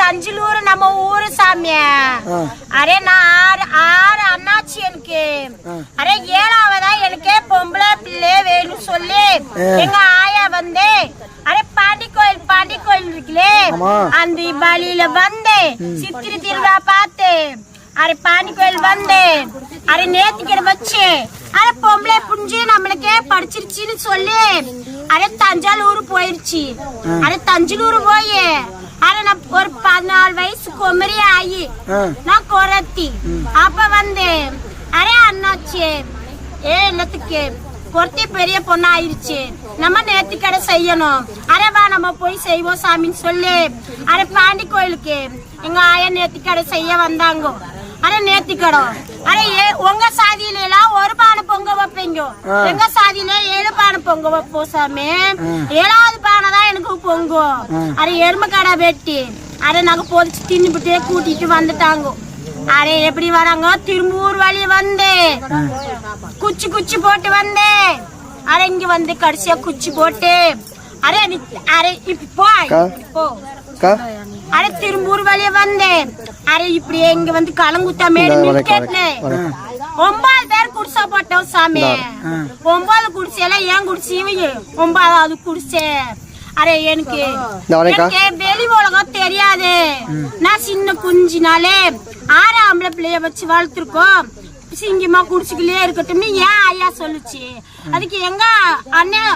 தஞ்சலூர் நம்ம ஊரு சாமிய. அரே நான் ஆறு அண்ணாச்சி எனக்கு. அரே ஏழாவதா எனக்கு பொம்பளை பிள்ளை வேணும் சொல்லி எங்க ஆயா வந்து அரே பாண்டி கோயில் இருக்குல்லே அந்த வழியில வந்து சித்திரை திருவிழா பார்த்து அரே பாண்டி கோயில் வந்து அரே நேத்திக்கிற வச்சு அரே பொம்பளை புரிஞ்சு நம்மளுக்கே படிச்சிருச்சுன்னு சொல்லி அரே தஞ்சாவூர் போயிருச்சு. அரே தஞ்சலூர் போய் அரே நான் ஒரு 14 வயசு குமரி ஆகி நான் குறத்தி அப்ப வந்து அரே அண்ணாச்சி எல்லாத்துக்கு குறத்தி பெரிய பொண்ணு ஆயிருச்சு, நம்ம நேர்த்தி கடை செய்யணும். அரேவா நம்ம போய் செய்வோம் சாமின்னு சொல்லி அரே பாண்டி கோயிலுக்கு எங்க ஆயா நேர்த்தி கடை செய்ய வந்தாங்க. அரே நேர்த்தி கடை அரே உங்க சாதியில எல்லாம் ஒரு பானை பொங்க வைப்பீங்க, எங்க சாதியில 7 பானை பொங்க வைப்போம் சாமி. 7வது பானை தான் எனக்கு பொங்கும். அரே எருமை கடை வெட்டி அரே நாங்க பொதிச்சு தின்னுபிட்டே கூட்டிட்டு வந்துட்டாங்க. அரே எப்படி வராங்க திரும்பூர் வழி வந்து குச்சி போட்டு வந்து அரே இங்க வந்து கடைசியா குச்சி போட்டு அரே அரே இப்போ அரே திரும்பூர் வழிய வந்து அரே இப்படியே இங்க வந்து கலங்குத்தா மேடு நிக்கல 9 பேர் குடிசை போட்டோம் சாமி. 9 குடிசையில ஏன் குடிசையும் 9வது குடிசை. அரே எனக்கு வெளி உலகம் தெரியாது, நான் சின்ன குஞ்சினாலே 6 ஆம்பளை பிள்ளைய வச்சு வளர்த்துருக்கோம், சிங்கமா குடிச்சுக்கிலே இருக்கட்டும்னு ஏன் ஐயா சொல்லுச்சு. அதுக்கு எங்க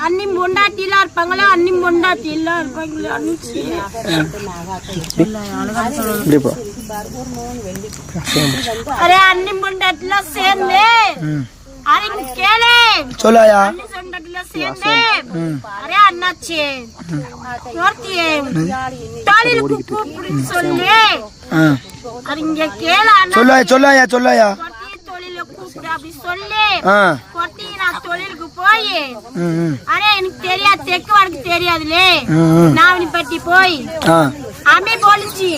அண்ணி பொண்டாட்டி எல்லாம் இருப்பாங்களே, அண்ணி பொண்டாட்டி எல்லாம் இருப்பாங்களே அனுச்சு அரே அண்ணி பொண்டாட்டி எல்லாம் சேர்ந்து அரே கேளு சொல்லாயா சேர்ந்து அரே அண்ணாச்சி தாலிலுக்கு கூப்பிடு சொல்லி அது இங்க கேளு சொல்லாயா தொழில கூப்பிடு அப்படி சொல்லி நான் தொழிலுக்கு போய் அரே எனக்கு தெரியாது, தெற்கு வடக்கு தெரியாதுலே, நாவனிப்பட்டி போய் அம்மி போலிச்சு.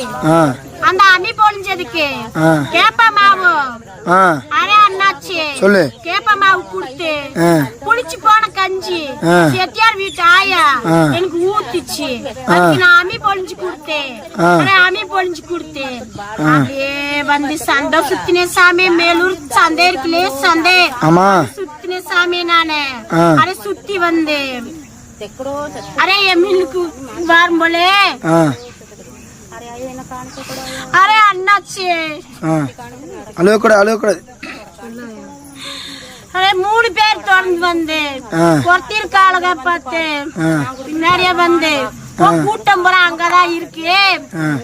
அந்த அம்மி போலிஞ்சதுக்கு கேப்ப மாவு அரே அண்ணாச்சி கேப்ப மாவு கொடுத்து புளிச்சு போன கஞ்சி செட்டியார் வீட்டு ஆயா எனக்கு ஊத்திச்சு. அதுக்கு நான் அம்மி பொழிஞ்சு கொடுத்தேன். அம்மி பொழிஞ்சு கொடுத்தேன். அப்படியே வந்து சண்டை சுத்தினே சாமி. மேலூர் சந்தை இருக்குல்லே சந்தை சுத்தினே சாமி நானு. அரே சுத்தி வந்து அரே என் மில்லுக்கு வரும்போலே அரே அண்ணாச்சி அழுவக்கூடாது அரே 3 பேர் தொடர்ந்து வந்து ஒருத்தர் காலக பார்த்து பின்னாடியே வந்து கூட்டம் போற அங்கதான் இருக்கு,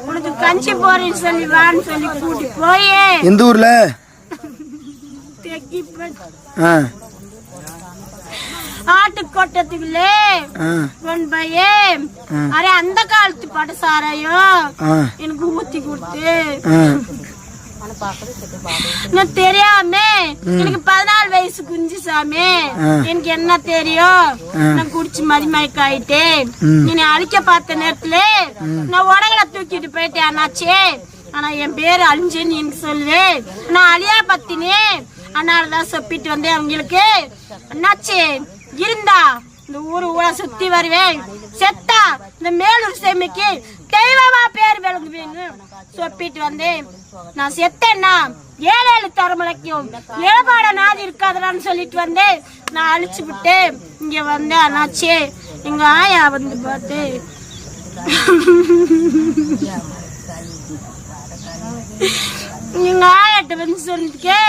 உனக்கு கஞ்சி போறேன்னு சொல்லி வான்னு சொல்லி கூட்டி போய் எந்த ஊர்ல ஆட்டுக்கோட்டத்துக்குள்ளே கொண்டு போய் அரே அந்த காலத்து பட சாரையும் எனக்கு ஊத்தி கொடுத்து நான் தெரியாம எனக்கு 14 வயசு குஞ்சு சாமி, எனக்கு என்ன தெரியும், நான் குடிச்சு மதிமயக்க ஆயிட்டேன். நீ அழிக்க பார்த்த நேரத்துல நான் உடகளை தூக்கிட்டு போயிட்டேன் அண்ணாச்சே. ஆனா என் பேரு அழிஞ்சுன்னு எனக்கு சொல்லுவேன், நான் அழியா பத்தினே அதனாலதான் சொப்பிட்டு வந்தேன் அவங்களுக்கு. அண்ணாச்சே இருந்தா இந்த ஊரை சுத்தி வருவேன், செத்தா இந்த மேலூர் செம்மைக்கு தெய்வமா பேர் விளங்குவேன்னு சொப்பிட்டு வந்தேன். நான் செத்தேன்னா 7 தலைமுறைக்கும் ஏபாட நாதி இருக்காதான்னு சொல்லிட்டு வந்தேன். நான் அழிச்சு விட்டு இங்க வந்தேன் அண்ணாச்சே. எங்க ஆயா வந்து பார்த்து எங்க ஆயாட்ட வந்து சொல்லிருக்கே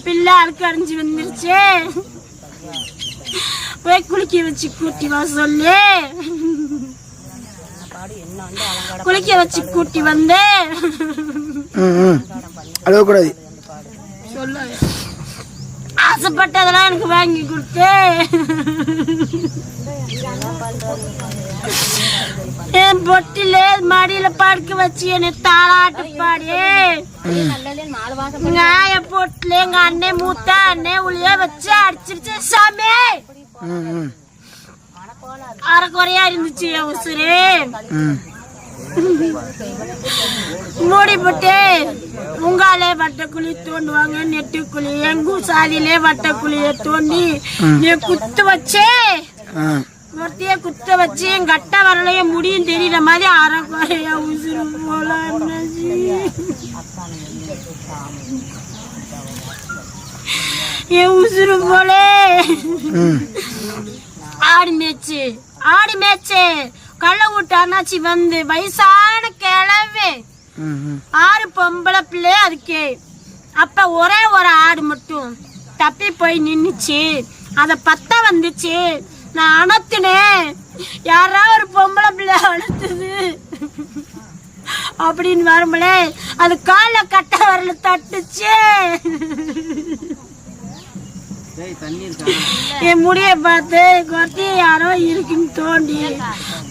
பிள்ளை அழுக்கு அடைஞ்சு வந்துருச்சு, போய் குளிக்க வச்சு கூட்டி வா சொல்லி குளிக்க வச்சு கூட்டி வந்து அழுவக்கூடாது சொல்ல ஆசைப்பட்டதெல்லாம் எனக்கு வாங்கி கொடுத்து என் பொட்டில மடியில படுக்க வச்சு என்னை தாளாட்டு பாடி எங்க ஆய பொட்டில எங்க அண்ணன் மூத்த அண்ணன் உளிய வச்சு அடிச்சிருச்சு சாமி. அரைக்குறையா இருந்துச்சு என் உசுரு. மூடி போட்டு உங்காலே வட்டக்குழி தோண்டுவாங்க, நெட்டுக்குழி எங்கும் சாதியிலே வட்டக்குழிய தோண்டி நீ குத்து வச்சே ஒருத்தைய குத்த வச்சு என் கட்ட வரலைய முடியும் தெரியற மாதிரி அரைக்குறையா உசுறு போல என் உசுறு போல ஆடி மேய்ச்சு கள்ள விட்டு அண்ணாச்சி வந்து வயசான கிழவே 6 பொம்பளை பிள்ளை அதுக்கே. அப்ப ஒரே ஒரு ஆடு மட்டும் தப்பி போய் நின்னுச்சு. அத பத்த வந்துச்சு. நான் அணத்துனேன். யாரா ஒரு பொம்பளை பிள்ளை அணத்துது அப்படின்னு வரும்போது அது கால கட்ட வரல தட்டுச்சு. என் முடிய பார்த்து கொத்தி யாரோ இருக்குன்னு தோண்டி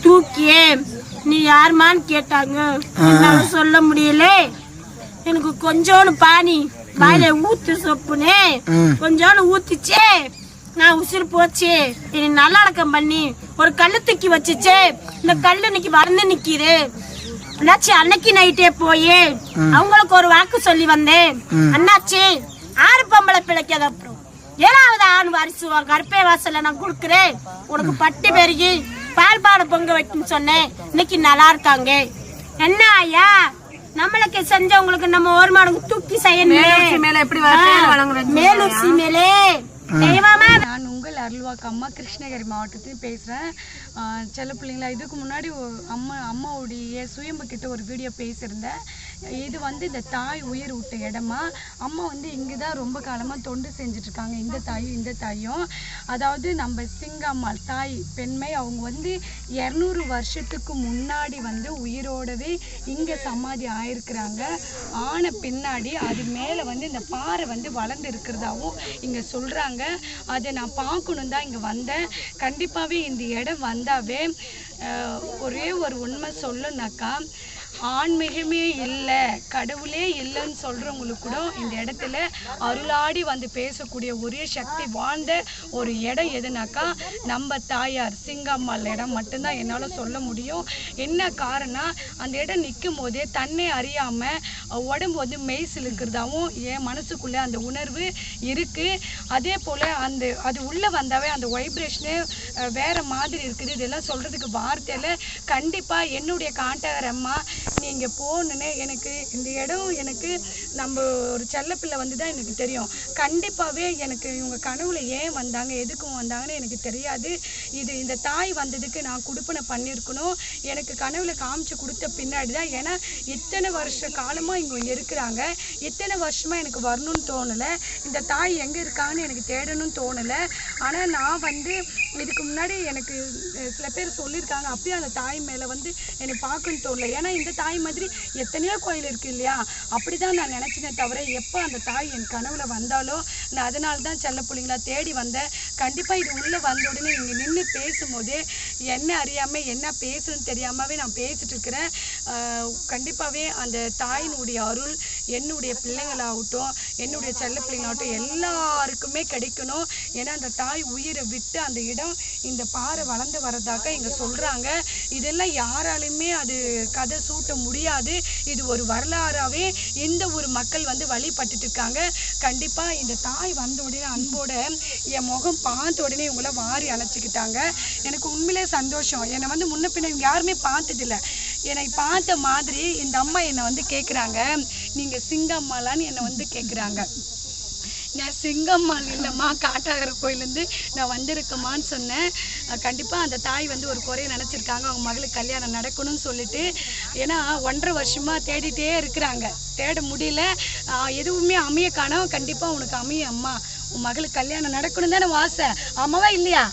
தூக்கியே நீ யாருமான்னு கேட்டாங்க. என்னால சொல்ல முடியல. எனக்கு கொஞ்சோன்னு பானி வாயில ஊத்து சொப்புனே கொஞ்சோன்னு ஊத்துச்சே. நான் உசுறு போச்சு. இனி நல்லடக்கம் பண்ணி ஒரு கல்லு தூக்கி வச்சுச்சு. இந்த கல்லு இன்னைக்கு வந்து நிக்கிது. அண்ணாச்சி அன்னைக்கு நைட்டே போய் அவங்களுக்கு ஒரு வாக்கு சொல்லி வந்தேன். அண்ணாச்சி 6 பொம்பளை பிள்ளைக்கு அப்புறம் 7வது ஆண் வாரிசு கருப்பை வாசல்ல நான் கொடுக்குறேன். உனக்கு பட்டி பெருகி பால் பாட பொங்க வைக்குன்னு சொன்னேன். இன்னைக்கு நல்லா இருக்காங்க. என்ன ஐயா நம்மளுக்கு செஞ்சவங்களுக்கு நம்ம ஒரு மடங்கு தூக்கி செய்யணும். மேலூசி மேலே நான் உங்கள் அருள்வாக்கு அம்மா கிருஷ்ணகிரி மாவட்டத்தில் பேசுகிறேன். செல்ல பிள்ளைங்களா, இதுக்கு முன்னாடி அம்மாவுடைய சுயம்பு கிட்ட ஒரு வீடியோ பேசியிருந்தேன். இது வந்து இந்த தாய் உயிர் விட்ட இடமா. அம்மா வந்து இங்கே தான் ரொம்ப காலமாக தொண்டு செஞ்சிட்ருக்காங்க. இந்த தாயும் அதாவது நம்ம சிங்கம்மாள் தாய் பெண்மை அவங்க வந்து 200 வருஷத்துக்கு முன்னாடி வந்து உயிரோடவே இங்கே சமாதி ஆயிருக்கிறாங்க. ஆன பின்னாடி அது மேலே வந்து இந்த பாறை வந்து வளர்ந்து இருக்கிறதாவும் இங்கே சொல்கிறாங்க. அதை நான் பார்க்கணும் தான் இங்கே வந்தேன். கண்டிப்பாகவே இந்த இடம் வந்தாவே ஒரே ஒரு உண்மை சொல்லணுனாக்கா, ஆன்மீகமே இல்லை கடவுளே இல்லைன்னு சொல்கிறவங்களுக்கு கூட இந்த இடத்துல அருளாடி வந்து பேசக்கூடிய ஒரே சக்தி வாழ்ந்த ஒரு இடம் எதுனாக்கா நம்ம தாயார் சிங்கம்மாள் இடம் மட்டும்தான் என்னால் சொல்ல முடியும். என்ன காரணம், அந்த இடம் நிற்கும் போதே தன்னை அறியாமல் உடம்பு வந்து மெய்சில் இருக்கிறதாவும் என் மனசுக்குள்ளே அந்த உணர்வு இருக்குது. அதே போல் அது உள்ளே வந்தாவே அந்த வைப்ரேஷனு வேறு மாதிரி இருக்குது. இதெல்லாம் சொல்கிறதுக்கு வார்த்தையில் கண்டிப்பாக என்னுடைய காண்டாரம்மா நீங்கள் போகணுன்னு எனக்கு இந்த இடம் எனக்கு நம்ம ஒரு செல்லப்பிள்ளை வந்து தான் எனக்கு தெரியும். கண்டிப்பாகவே எனக்கு இவங்க கனவுல ஏன் வந்தாங்க எதுக்கும் வந்தாங்கன்னு எனக்கு தெரியாது. இந்த தாய் வந்ததுக்கு நான் கொடுப்பனை பண்ணியிருக்கணும். எனக்கு கனவுல காமிச்சு கொடுத்த பின்னாடி தான். ஏன்னா இத்தனை வருஷ காலமாக இங்கே இருக்கிறாங்க. இத்தனை வருஷமாக எனக்கு வரணும்னு தோணலை. இந்த தாய் எங்கே இருக்காங்கன்னு எனக்கு தேடணும்னு தோணலை. ஆனால் நான் வந்து இதுக்கு முன்னாடி எனக்கு சில பேர் சொல்லியிருக்காங்க. அப்பயே அந்த தாய் மேலே வந்து என்னை பார்க்கணும்னு தோணலை. ஏன்னா இந்த தாய் மாதிரி எத்தனையோ கோயில் இருக்கு இல்லையா, அப்படிதான் நான் நினைச்சினே தவிர எப்போ அந்த தாய் என் கனவுல வந்தாலோ நான் அதனால தான் செல்ல பிள்ளைங்களா தேடி வந்தேன். கண்டிப்பா இது உள்ள வந்த உடனே இங்க நின்று பேசும்போதே என்ன அறியாம என்ன பேசணும்னு தெரியாமவே நான் பேசிட்டு இருக்கிறேன். கண்டிப்பாவே அந்த தாயினுடைய அருள் என்னுடைய பிள்ளைங்களாகட்டும் என்னுடைய செல்ல பிள்ளைங்களாகட்டும் எல்லாருக்குமே கிடைக்கணும். ஏன்னா அந்த தாய் உயிரை விட்டு அந்த இடம் இந்த பாறை வளர்ந்து வரதாக இங்க சொல்றாங்க. இதெல்லாம் யாராலுமே அது கதை சூட்ட முடியாது. இது ஒரு வரலாறாவே இந்த ஒரு மக்கள் வந்து வழிபட்டுட்டு இருக்காங்க. கண்டிப்பா இந்த தாய் வந்த உடனே அன்போட என் முகம் பார்த்த உடனே இவங்கள வாரி அழைச்சிக்கிட்டாங்க. எனக்கு உண்மையிலே சந்தோஷம். என்னை வந்து முன்ன பின்ன யாருமே பார்த்ததில்லை. என்னை பார்த்த மாதிரி இந்த அம்மா என்னை வந்து கேட்குறாங்க, நீங்க சிங்கம்மாளான்னு என்னை வந்து கேட்குறாங்க. நான் சிங்கம்மாள் இல்லைம்மா, காட்டாகர கோயிலேருந்து நான் வந்திருக்கேம்மான்னு சொன்னேன். கண்டிப்பாக அந்த தாய் வந்து ஒரு குறைய நினச்சிருக்காங்க. அவங்க மகளுக்கு கல்யாணம் நடக்கணும்னு சொல்லிட்டு. ஏன்னா 1.5 வருஷமாக தேடிட்டே இருக்கிறாங்க. தேட முடியல, எதுவுமே அமைய காணோம். கண்டிப்பாக உனக்கு அமைய அம்மா, உன் மகளுக்கு கல்யாணம் நடக்கணும் தானே வாசை, ஆமாவா இல்லையா?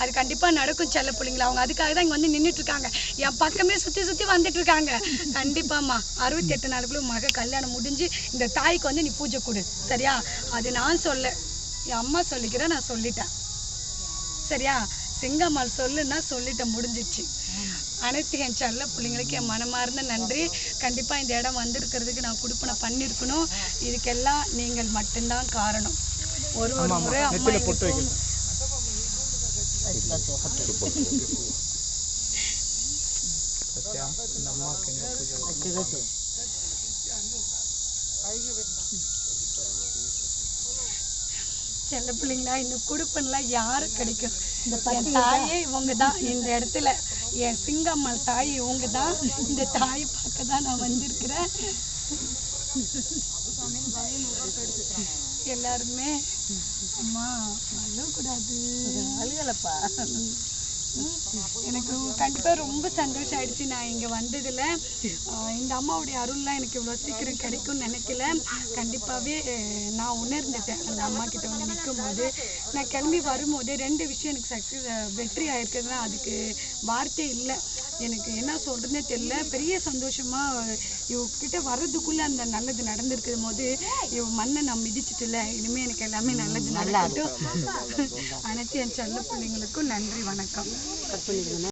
அது கண்டிப்பாக நடக்கும் செல்ல பிள்ளைங்களா. அவங்க அதுக்காக தான் இங்கே வந்து நின்றுட்டு இருக்காங்க. என் பக்கமே சுற்றி சுற்றி வந்துட்டு இருக்காங்க. கண்டிப்பாம்மா 68 நாளுக்குள்ள மக கல்யாணம் முடிஞ்சு இந்த தாய்க்கு வந்து நீ பூஜை கொடு, சரியா? அது நான் சொல்ல, என் அம்மா சொல்லிக்கிறேன், நான் சொல்லிட்டேன், சரியா? சிங்கம்மாள் சொல்லுன்னா சொல்லிட்டேன், முடிஞ்சிடுச்சு. அனைத்து என் செல்ல பிள்ளைங்களுக்கு என் மனமார்ந்த நன்றி. கண்டிப்பாக இந்த இடம் வந்திருக்கிறதுக்கு நான் கொடுப்பனை பண்ணியிருக்கணும். இதுக்கெல்லாம் நீங்கள் மட்டும்தான் காரணம். ஒரு முறை அம்மா செல்ல பிள்ளைங்களா, இந்த குடுப்பன்லாம் யாரு கிடைக்கும்? என் தாயே இவங்க தான். இந்த இடத்துல என் சிங்கம்மாள் தாய் இவங்க தான். இந்த தாயை பார்க்க தான் நான் வந்திருக்கிறேன். எல்லாருமே அம்மா அழக்கூடாது, அழுகலப்பா. எனக்கு கண்டிப்பாக ரொம்ப சந்தோஷம் ஆயிடுச்சு நான் இங்கே வந்ததில். இந்த அம்மாவுடைய அருள்லாம் எனக்கு இவ்வளோ சீக்கிரம் கிடைக்கும்னு நினைக்கல. கண்டிப்பாகவே நான் உணர்ந்துட்டேன் அந்த அம்மா கிட்ட வந்து நிற்கும் போது. நான் கிளம்பி வரும்போது 2 விஷயம் எனக்கு வெற்றி ஆயிருக்குதுன்னா அதுக்கு வார்த்தை இல்லை. எனக்கு என்ன சொல்கிறதுனே தெரியல. பெரிய சந்தோஷமாக இவகிட்ட வர்றதுக்குள்ளே அந்த நல்லது நடந்திருக்கும் போது இவ மண்ணை நான் மிதிச்சிட்டுல. இனிமேல் எனக்கு எல்லாமே நல்லது நடக்கட்டும். அனைத்து என் செல்ல பிள்ளைங்களுக்கும் நன்றி, வணக்கம்.